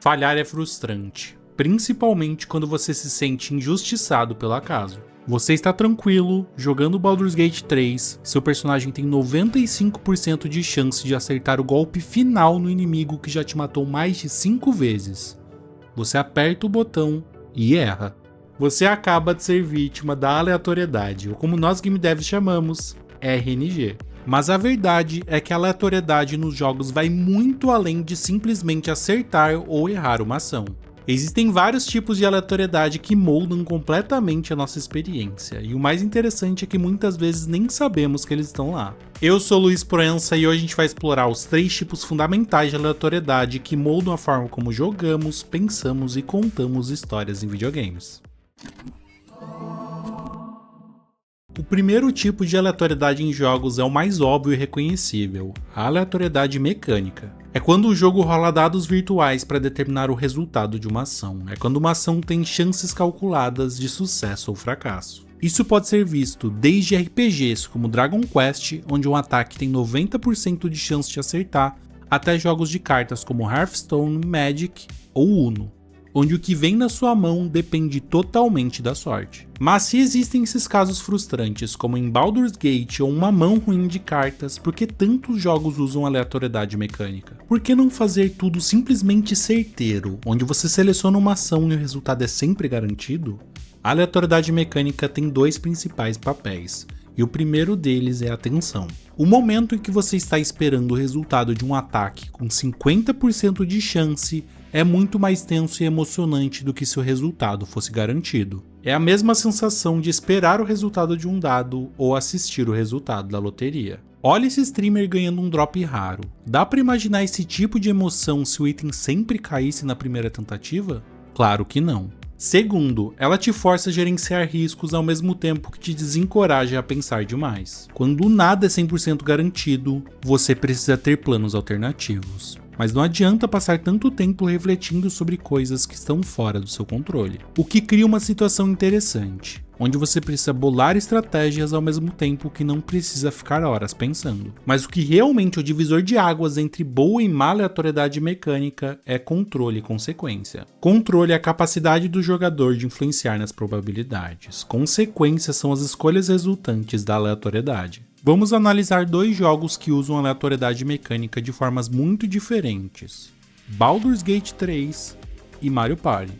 Falhar é frustrante, principalmente quando você se sente injustiçado pelo acaso. Você está tranquilo, jogando Baldur's Gate 3, seu personagem tem 95% de chance de acertar o golpe final no inimigo que já te matou mais de 5 vezes. Você aperta o botão e erra. Você acaba de ser vítima da aleatoriedade, ou como nós game devs chamamos, RNG. Mas a verdade é que a aleatoriedade nos jogos vai muito além de simplesmente acertar ou errar uma ação. Existem vários tipos de aleatoriedade que moldam completamente a nossa experiência, e o mais interessante é que muitas vezes nem sabemos que eles estão lá. Eu sou Luiz Proença e hoje a gente vai explorar os 3 tipos fundamentais de aleatoriedade que moldam a forma como jogamos, pensamos e contamos histórias em videogames. O primeiro tipo de aleatoriedade em jogos é o mais óbvio e reconhecível, a aleatoriedade mecânica. É quando o jogo rola dados virtuais para determinar o resultado de uma ação. É quando uma ação tem chances calculadas de sucesso ou fracasso. Isso pode ser visto desde RPGs como Dragon Quest, onde um ataque tem 90% de chance de acertar, até jogos de cartas como Hearthstone, Magic ou Uno, onde o que vem na sua mão depende totalmente da sorte. Mas se existem esses casos frustrantes, como em Baldur's Gate ou uma mão ruim de cartas, por que tantos jogos usam aleatoriedade mecânica? Por que não fazer tudo simplesmente certeiro, onde você seleciona uma ação e o resultado é sempre garantido? A aleatoriedade mecânica tem 2 principais papéis, e o primeiro deles é a tensão. O momento em que você está esperando o resultado de um ataque com 50% de chance é muito mais tenso e emocionante do que se o resultado fosse garantido. É a mesma sensação de esperar o resultado de um dado ou assistir o resultado da loteria. Olha esse streamer ganhando um drop raro. Dá pra imaginar esse tipo de emoção se o item sempre caísse na primeira tentativa? Claro que não. Segundo, ela te força a gerenciar riscos ao mesmo tempo que te desencoraja a pensar demais. Quando nada é 100% garantido, você precisa ter planos alternativos. Mas não adianta passar tanto tempo refletindo sobre coisas que estão fora do seu controle. O que cria uma situação interessante, onde você precisa bolar estratégias ao mesmo tempo que não precisa ficar horas pensando. Mas o que realmente é o divisor de águas entre boa e má aleatoriedade mecânica é controle e consequência. Controle é a capacidade do jogador de influenciar nas probabilidades. Consequências são as escolhas resultantes da aleatoriedade. Vamos analisar 2 jogos que usam aleatoriedade mecânica de formas muito diferentes: Baldur's Gate 3 e Mario Party.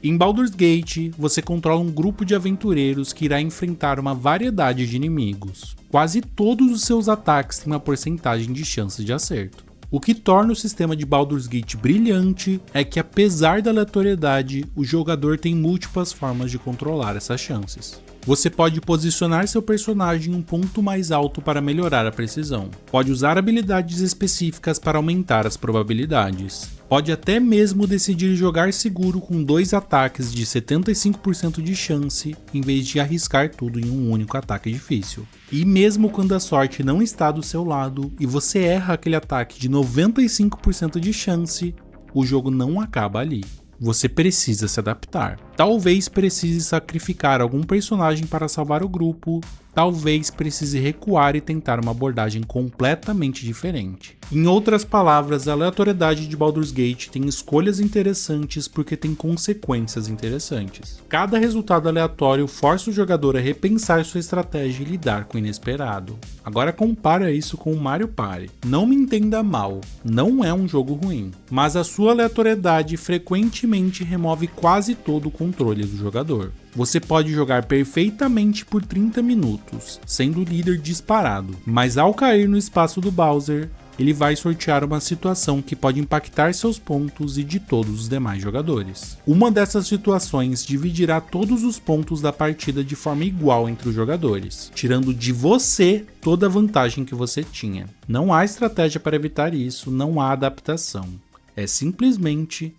Em Baldur's Gate, você controla um grupo de aventureiros que irá enfrentar uma variedade de inimigos. Quase todos os seus ataques têm uma porcentagem de chances de acerto. O que torna o sistema de Baldur's Gate brilhante é que, apesar da aleatoriedade, o jogador tem múltiplas formas de controlar essas chances. Você pode posicionar seu personagem em um ponto mais alto para melhorar a precisão. Pode usar habilidades específicas para aumentar as probabilidades. Pode até mesmo decidir jogar seguro com 2 ataques de 75% de chance, em vez de arriscar tudo em um único ataque difícil. E mesmo quando a sorte não está do seu lado e você erra aquele ataque de 95% de chance, o jogo não acaba ali. Você precisa se adaptar. Talvez precise sacrificar algum personagem para salvar o grupo, talvez precise recuar e tentar uma abordagem completamente diferente. Em outras palavras, a aleatoriedade de Baldur's Gate tem escolhas interessantes porque tem consequências interessantes. Cada resultado aleatório força o jogador a repensar sua estratégia e lidar com o inesperado. Agora compara isso com o Mario Party. Não me entenda mal, não é um jogo ruim, mas a sua aleatoriedade frequentemente remove quase todo o controle do jogador. Você pode jogar perfeitamente por 30 minutos, sendo o líder disparado, mas ao cair no espaço do Bowser, ele vai sortear uma situação que pode impactar seus pontos e de todos os demais jogadores. Uma dessas situações dividirá todos os pontos da partida de forma igual entre os jogadores, tirando de você toda a vantagem que você tinha. Não há estratégia para evitar isso, não há adaptação. É simplesmente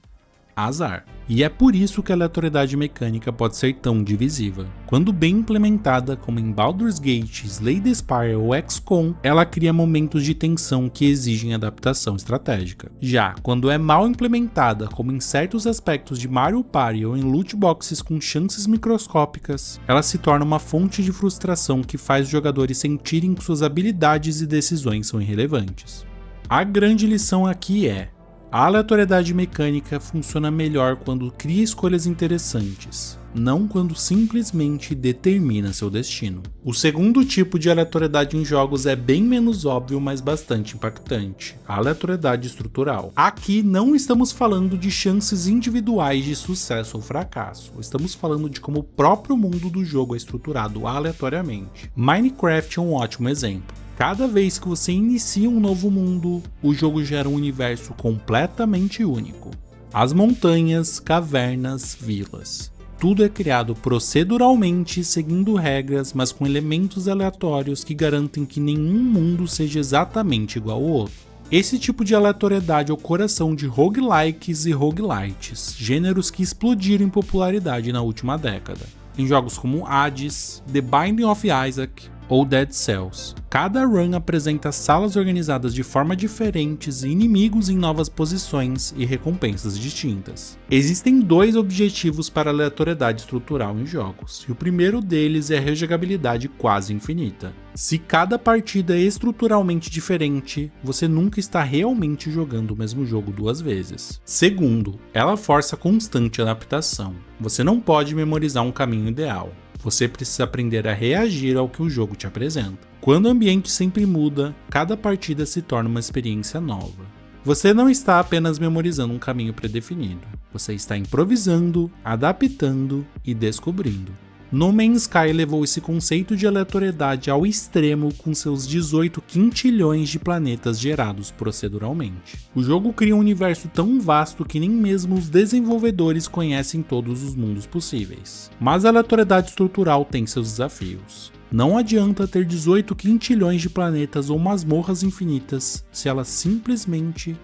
azar. E é por isso que a aleatoriedade mecânica pode ser tão divisiva. Quando bem implementada, como em Baldur's Gate, Slay the Spire ou XCOM, ela cria momentos de tensão que exigem adaptação estratégica. Já quando é mal implementada, como em certos aspectos de Mario Party ou em loot boxes com chances microscópicas, ela se torna uma fonte de frustração que faz os jogadores sentirem que suas habilidades e decisões são irrelevantes. A grande lição aqui é: A aleatoriedade mecânica funciona melhor quando cria escolhas interessantes, não quando simplesmente determina seu destino. O segundo tipo de aleatoriedade em jogos é bem menos óbvio, mas bastante impactante: a aleatoriedade estrutural. Aqui não estamos falando de chances individuais de sucesso ou fracasso, estamos falando de como o próprio mundo do jogo é estruturado aleatoriamente. Minecraft é um ótimo exemplo. Cada vez que você inicia um novo mundo, o jogo gera um universo completamente único. As montanhas, cavernas, vilas. Tudo é criado proceduralmente, seguindo regras, mas com elementos aleatórios que garantem que nenhum mundo seja exatamente igual ao outro. Esse tipo de aleatoriedade é o coração de roguelikes e roguelites, gêneros que explodiram em popularidade na última década. Em jogos como Hades, The Binding of Isaac ou Dead Cells. Cada run apresenta salas organizadas de forma diferentes e inimigos em novas posições e recompensas distintas. Existem dois objetivos para a aleatoriedade estrutural em jogos, e o primeiro deles é a rejogabilidade quase infinita. Se cada partida é estruturalmente diferente, você nunca está realmente jogando o mesmo jogo duas vezes. Segundo, ela força constante adaptação. Você não pode memorizar um caminho ideal. Você precisa aprender a reagir ao que o jogo te apresenta. Quando o ambiente sempre muda, cada partida se torna uma experiência nova. Você não está apenas memorizando um caminho predefinido, você está improvisando, adaptando e descobrindo. No Man's Sky levou esse conceito de aleatoriedade ao extremo com seus 18 quintilhões de planetas gerados proceduralmente. O jogo cria um universo tão vasto que nem mesmo os desenvolvedores conhecem todos os mundos possíveis. Mas a aleatoriedade estrutural tem seus desafios. Não adianta ter 18 quintilhões de planetas ou masmorras infinitas se elas simplesmente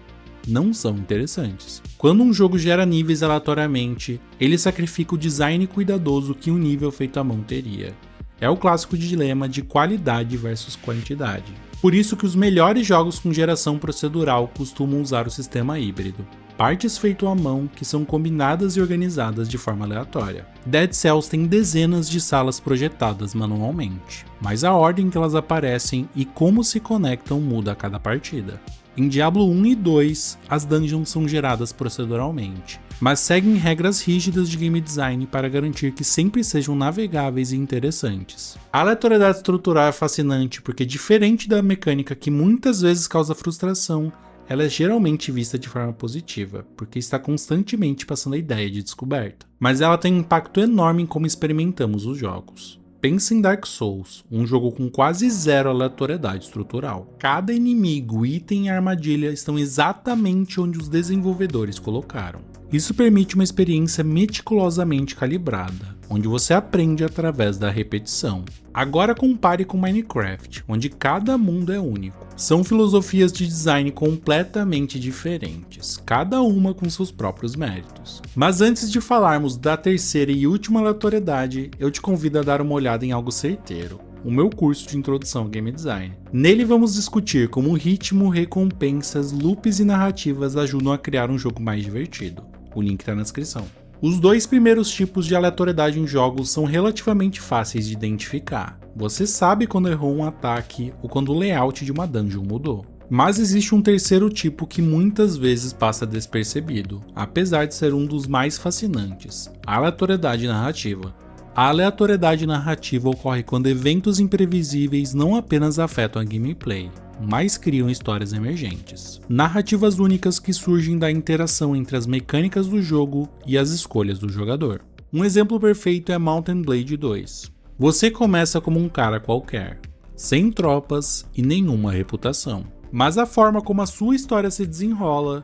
não são interessantes. Quando um jogo gera níveis aleatoriamente, ele sacrifica o design cuidadoso que um nível feito à mão teria. É o clássico dilema de qualidade versus quantidade. Por isso que os melhores jogos com geração procedural costumam usar o sistema híbrido. Partes feitas à mão que são combinadas e organizadas de forma aleatória. Dead Cells tem dezenas de salas projetadas manualmente, mas a ordem que elas aparecem e como se conectam muda a cada partida. Em Diablo 1 e 2, as dungeons são geradas proceduralmente, mas seguem regras rígidas de game design para garantir que sempre sejam navegáveis e interessantes. A aleatoriedade estrutural é fascinante porque, diferente da mecânica que muitas vezes causa frustração, ela é geralmente vista de forma positiva, porque está constantemente passando a ideia de descoberta. Mas ela tem um impacto enorme em como experimentamos os jogos. Pense em Dark Souls, um jogo com quase zero aleatoriedade estrutural. Cada inimigo, item e armadilha estão exatamente onde os desenvolvedores colocaram. Isso permite uma experiência meticulosamente calibrada, onde você aprende através da repetição. Agora compare com Minecraft, onde cada mundo é único. São filosofias de design completamente diferentes, cada uma com seus próprios méritos. Mas antes de falarmos da terceira e última aleatoriedade, eu te convido a dar uma olhada em algo certeiro: o meu curso de introdução ao game design. Nele vamos discutir como ritmo, recompensas, loops e narrativas ajudam a criar um jogo mais divertido. O link está na descrição. Os dois primeiros tipos de aleatoriedade em jogos são relativamente fáceis de identificar. Você sabe quando errou um ataque ou quando o layout de uma dungeon mudou. Mas existe um terceiro tipo que muitas vezes passa despercebido, apesar de ser um dos mais fascinantes: a aleatoriedade narrativa. A aleatoriedade narrativa ocorre quando eventos imprevisíveis não apenas afetam a gameplay, mas criam histórias emergentes. Narrativas únicas que surgem da interação entre as mecânicas do jogo e as escolhas do jogador. Um exemplo perfeito é Mount & Blade 2. Você começa como um cara qualquer, sem tropas e nenhuma reputação. Mas a forma como a sua história se desenrola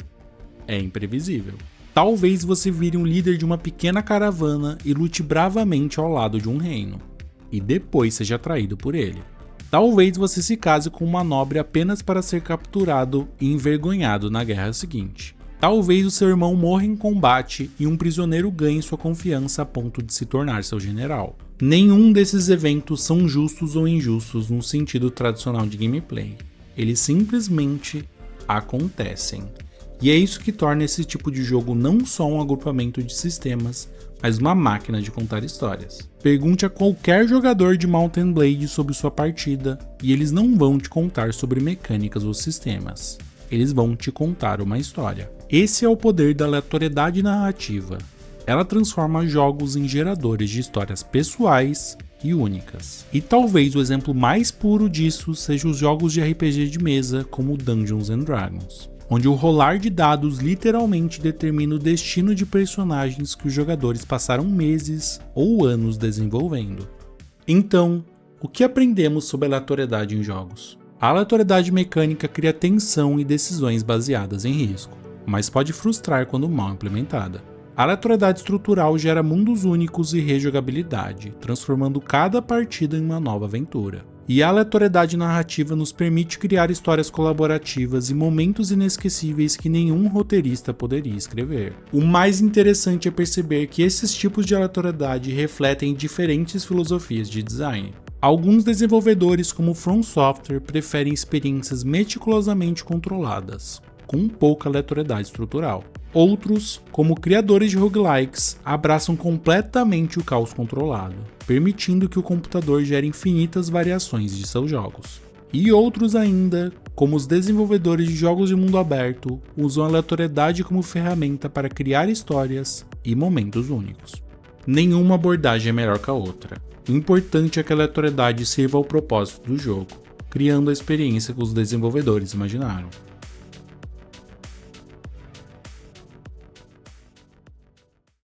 é imprevisível. Talvez você vire um líder de uma pequena caravana e lute bravamente ao lado de um reino, e depois seja traído por ele. Talvez você se case com uma nobre apenas para ser capturado e envergonhado na guerra seguinte. Talvez o seu irmão morra em combate e um prisioneiro ganhe sua confiança a ponto de se tornar seu general. Nenhum desses eventos são justos ou injustos no sentido tradicional de gameplay. Eles simplesmente acontecem. E é isso que torna esse tipo de jogo não só um agrupamento de sistemas, mas uma máquina de contar histórias. Pergunte a qualquer jogador de Mount & Blade sobre sua partida, e eles não vão te contar sobre mecânicas ou sistemas. eles vão te contar uma história. Esse é o poder da aleatoriedade narrativa. Ela transforma jogos em geradores de histórias pessoais e únicas. E talvez o exemplo mais puro disso seja os jogos de RPG de mesa como Dungeons & Dragons, onde o rolar de dados literalmente determina o destino de personagens que os jogadores passaram meses ou anos desenvolvendo. Então, o que aprendemos sobre aleatoriedade em jogos? A aleatoriedade mecânica cria tensão e decisões baseadas em risco, mas pode frustrar quando mal implementada. A aleatoriedade estrutural gera mundos únicos e rejogabilidade, transformando cada partida em uma nova aventura. E a aleatoriedade narrativa nos permite criar histórias colaborativas e momentos inesquecíveis que nenhum roteirista poderia escrever. O mais interessante é perceber que esses tipos de aleatoriedade refletem diferentes filosofias de design. Alguns desenvolvedores, como From Software, preferem experiências meticulosamente controladas, com pouca aleatoriedade estrutural. Outros, como criadores de roguelikes, abraçam completamente o caos controlado, permitindo que o computador gere infinitas variações de seus jogos. E outros ainda, como os desenvolvedores de jogos de mundo aberto, usam a aleatoriedade como ferramenta para criar histórias e momentos únicos. Nenhuma abordagem é melhor que a outra. O importante é que a aleatoriedade sirva ao propósito do jogo, criando a experiência que os desenvolvedores imaginaram.